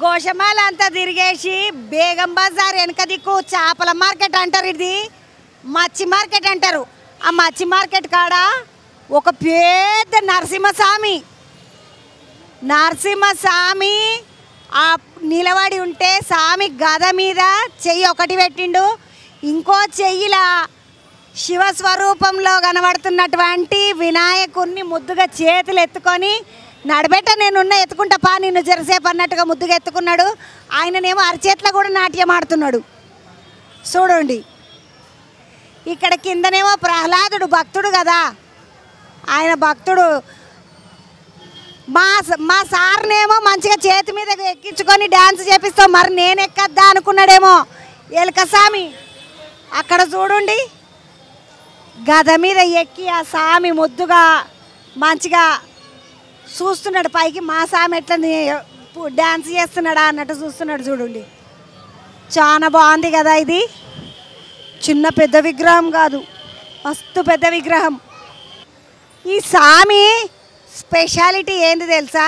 గోషమాల అంతా తిరిగేసి బేగం బజార్ వెనక దిక్కు చేపల మార్కెట్ అంటారు, ఇది మచ్చి మార్కెట్ అంటారు. ఆ మచ్చి మార్కెట్ కాడ ఒక పెద్ద నరసింహస్వామి ఆ నిలబడి ఉంటే స్వామి గద మీద చెయ్యి ఒకటి పెట్టిండు, ఇంకో చెయ్యిలా శివస్వరూపంలో కనబడుతున్నటువంటి వినాయకుడిని ముద్దుగా చేతులు ఎత్తుకొని నడబెట్ట నేనున్న ఎత్తుకుంటా పా నిన్ను జరసేపు అన్నట్టుగా ముద్దుగా ఎత్తుకున్నాడు. ఆయననేమో అరచేతిలో కూడా నాట్యం ఆడుతున్నాడు చూడండి. ఇక్కడ కిందనేమో ప్రహ్లాదుడు భక్తుడు కదా, ఆయన భక్తుడు. మా సార్నేమో మంచిగా చేతి మీద ఎక్కించుకొని డ్యాన్స్ చేపిస్తాం, మరి నేను ఎక్కద్దా అనుకున్నాడేమో ఎలకస్వామి. అక్కడ చూడండి గద మీద ఎక్కి ఆ స్వామి ముద్దుగా మంచిగా చూస్తున్నాడు పైకి. మా స్వామి ఎట్లా డ్యాన్స్ చేస్తున్నాడా అన్నట్టు చూస్తున్నాడు చూడండి. చాలా బాగుంది కదా, ఇది చిన్న పెద్ద విగ్రహం కాదు, మస్తు పెద్ద విగ్రహం. ఈ స్వామి స్పెషాలిటీ ఏంది తెలుసా,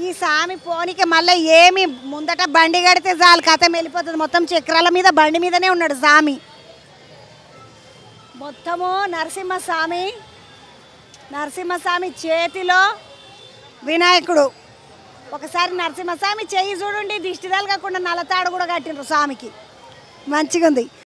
ఈ స్వామి పోనీకి మళ్ళీ ఏమి ముందట బండి కడితే చాలు కథ వెళ్ళిపోతుంది. మొత్తం చక్రాల మీద బండి మీదనే ఉన్నాడు స్వామి. మొత్తము నరసింహస్వామి చేతిలో వినాయకుడు. ఒకసారి నరసింహస్వామి చెయ్యి చూడండి, దిష్టి తగలకుండా నల్లతాడు కూడా కట్టిండ్రు స్వామికి, మంచిగా ఉంది.